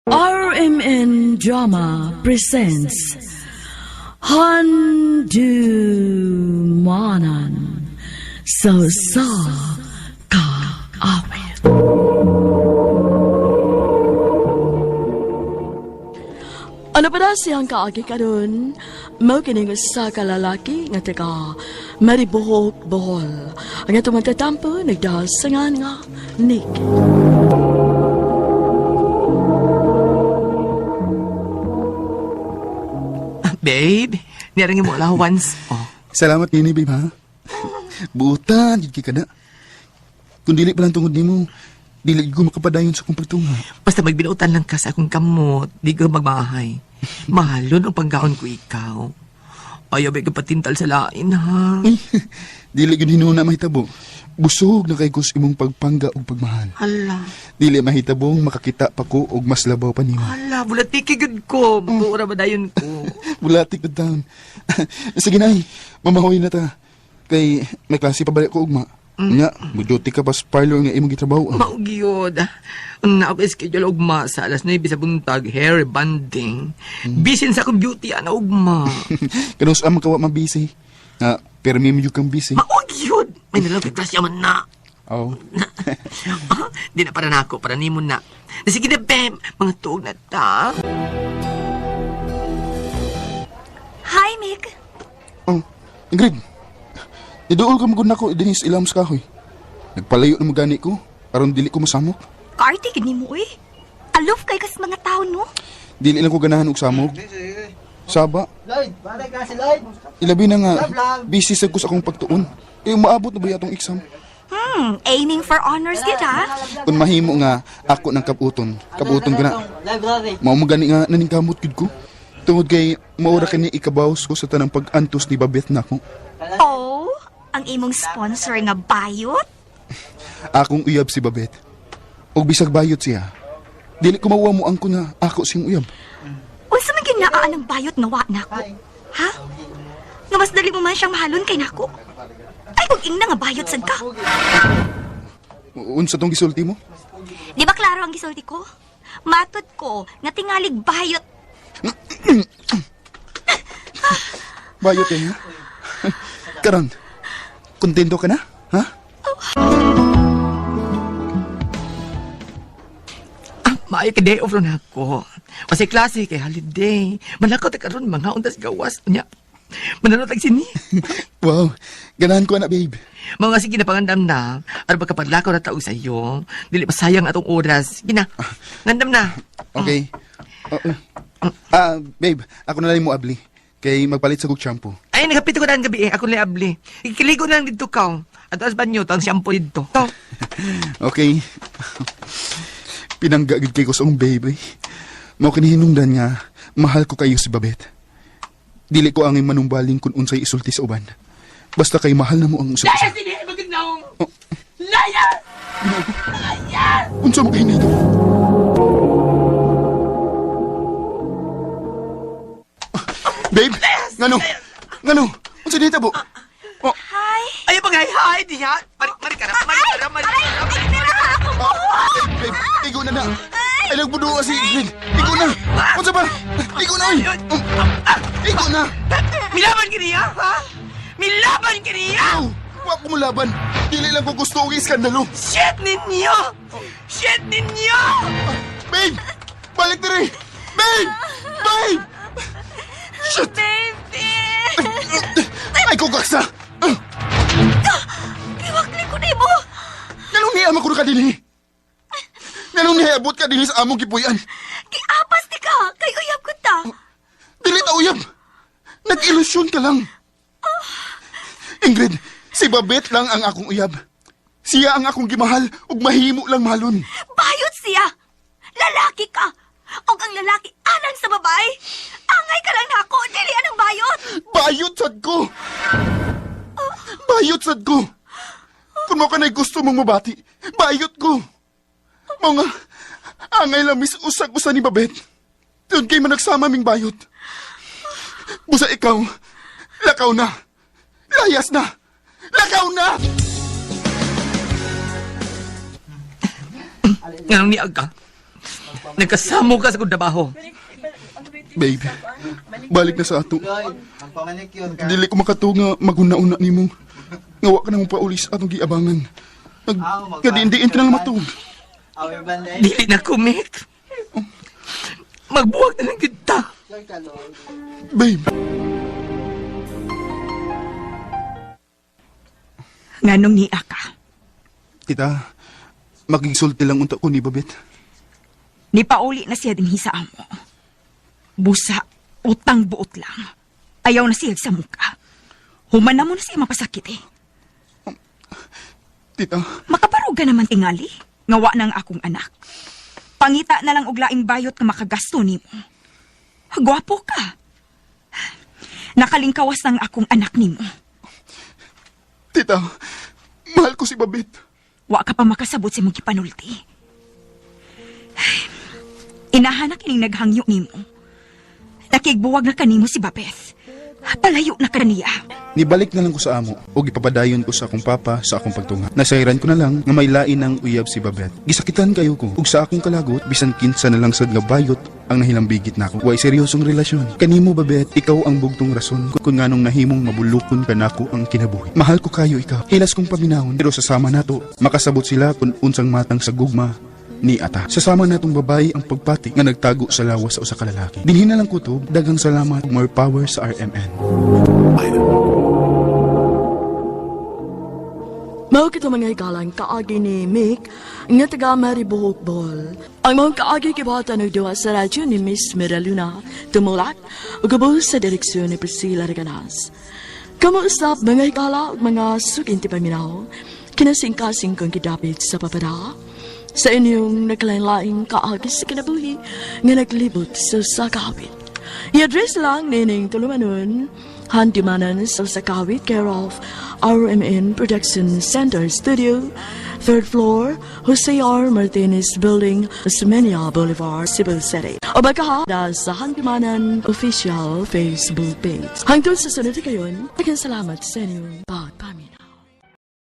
RMN Drama presents Handumanan Sa Kaawit. Ano pa na siyang kaagi ka dun? Mau kining sa kalalaki nga taga Maribohok, Bohol. Ang itong magtatampo, nagdasangan nga Nick. Babe, nirangin mo allowance. Oh. Salamat nini, babe, ha? Buutan, yun ka na. Kung dili pa lang tungod ni mo, dili ko makapadayon sa kong pagtunga. Basta magbinutan lang ka sa akong kamot, di ka magmahay. Mahalon ang panggaon ko ikaw. Ayaw ba patintal sa lain, ha? Dili yun hinuna mahitabo. Busog na kay kus imong pagpangga o pagmahal. Hala. Dili mahitabong makakita pa ko og mas labaw pa nimo. Hala, bulatikigod ko. Buura ba dayon ko? Bulatik na taon. Sige na, mamahoy na ta. Kay may klase pa balik ko ugma. Nga, mag-duty ka pa sa parlor nga imong gitrabaho. Maugyod. Ako schedule ugma sa alas 9 sa buntag, hair banding. Bisin sa akong beauty, ana ugma. Kanus ang makawa mabisi. Nga, pero may medyo kang busy. Maugyod. May nalapit klasya man na. Oo. Di na para na ako, para nimo na. Sige na, Bem. Mga tuog na ta. Hi, Mick. Oh, Ingrid. Iduol ka magod na ko, Denise Ilams kahoy. Nagpalayo na magani ko, aron dili ko masamok. Kaarte, gini mo eh. Aloof kay kas mga tao, no? Dili lang ko ganahan og samok. Saba. Lloyd, bakit ka si Lloyd? Ilabi na nga, busy sa ko sa akong pagtuon. Maabot na ba yatong exam? Aiming for honors yun, ha? Kung mahimo nga, ako ng kabuton. Kabuton ko na. Library. Mao mo gani nga naningkamot gid ko. Tungod kay maura kani ikabaws ko sa tanang pag-antos ni Babet na ako. Oh, ang imong sponsor nga bayot? Akong uyab si Babet. Og bisag bayot siya. Dili ko mawala mo ang ko nga ako siyang uyab. Unsa man gyud naa ang bayot nga wa nako? Ha? Nga mas dali mo man siyang mahalon kay nako. Ay, kung ingna nga bayot sad ka. Unsa tong gisulti mo? Di ba klaro ang gisulti ko? Matod ko nga tingalig bayot. Bayot eh, ha? Karon, kontento ka na? Ha? Maayo ka day off ron ako. Kasi klase kay holiday. Manakaw ta karon mga untas gawas niya. Mananot ag sini. Wow, ganahan ko na, babe. Mga sige na pangandam na. Ano ba kapag lakaw na tao sa iyo? Dili pa sayang atong oras. Sige na. Ngandam na. Okay. Babe, ako na lang mo abli. Kay magpalit sa kog shampoo. Ay, nagapito ko na ang gabi eh. Ako na abli. Ikiligo na lang dito ka. At as banyo, ang shampoo dito. To. Okay. Pinanggagid kay ko sa akong babe. Mao kinihinungdan nga, mahal ko kayo si Babet. Dili ko angay manumbaling kung unsay isulti sa uban. Basta kay mahal na mo ang usa. Layas din eh! Magandang! Layas! Layas! Unsa mo kayo nito? Babe, ngano? Unsa dito po? Hi. Ay, pag-hi-hi, diya. Mari ka na. Babe, igo na. Ay, nagbuduwa si Ingrid. Igo na. Unsa ba? Igo na, oy. Igo na. Milaban ka niya, ha? Milaban ka niya! Wa ko mo laban. Dili lang ko gusto og iskandalo. Shit ninyo! Shit ninyo! Babe! Balik na rin! Babe! Babe! Shit! Baby! Ay, kukaksa! Piwakli ko na mo! Ganong niyama ko na ka din eh. Ganong nihabot ka din sa among kipuyan. Kiapas di ka! Kay uyab ko ta! Dili ta uyab. Nag-ilusyon ka lang. Ingrid, si Babet lang ang akong uyab. Siya ang akong gimahal ug mahimo lang mahalon. Bayot siya! Lalaki ka! Og ang lalaki alang sa babae! Angay ka lang nako! Dili anang bayot! Bayot sad ko! Bayot sad ko! Kung mo ka na'y gusto mong mabati, bayot ko! Mga angay lang usag-usa ni Babet. Doon kayo managsama ming bayot. Busa ikaw, lakaw na! Layas na! Lakaw na! Ganang niag ka. Nagkasamo ka sa kong trabaho. Babe, balik na sa ato. Lloyd, magpamanicure ka. Dili ko makatunga maguna-una ni mo. Ngawa ka na mong paulis atong giabangan. Kadiin-diin ka na lang matug. Awi banday. Dili na kumik. Magbuwag na lang kita. Lloyd ka, Lloyd. Babe, Nganong niya ka? tita, magigsulti lang unta ko ni Babet. Nipauli na siya din sa amo. Busa, utang buot lang. Ayaw na siya sa muka. Human na mo na siya mapasakit eh. Tita, Makaparog ka naman tingali. Ngawa ng akong anak. Pangita na lang og laing bayot nga makagasto nimo. Gwapo ka. Nakalingkawas ng akong anak nimo. tita, mahal ko si Babet. Wa ka pa makasabot sa mong gipanulti. Inahanak kining naghangyo nimo. Nakigbuwag na kanimo si Babeth. Palayo na ka niya. Nibalik na lang ko sa amo o gipapadayon ko sa akong papa sa akong pagtunga. Nasairan ko na lang nga may lain ng uyab si Babet. Gisakitan kayo ko ug sa akong kalagot bisan kinsa na lang sad nga bayot ang nahilambigit nako. Way seryosong relasyon. Kanimo Babet, ikaw ang bugtong rason kung nganong nahimong mabulukon ka nako ang kinabuhi. Mahal ko kayo ikaw. Hilas kong paminahon pero sasama nato makasabot sila kung unsang matang sa gugma ni ata. Sasama natong babae ang pagpati nga nagtago sa lawas sa usa ka lalaki. Dinhin na lang kutob, daghang salamat ug more power sa RMN. Mao kita mga igalang kaagi ni Mick nga taga Maribohok Ball. Ang mga kaagi kibata nagduwa sa radyo ni Miss Miraluna tumulak o gabos sa direksyon ni Priscilla Reganas. Kamuusap mga igala ug mga sukinti paminaw kinasingkasing kong kidapit sa papada sa inyong naglain-laing kaagi sa kinabuhi nga naglibot sa sakawit. I-address lang nining tulumanon handimanan sa sakawit care of RMN Production Center Studio, 3rd floor, Jose R. Martinez Building, Osmeña Boulevard, Cebu City. O baka sa handimanan official Facebook page. Hangtod sa sunod kayon, salamat sa inyong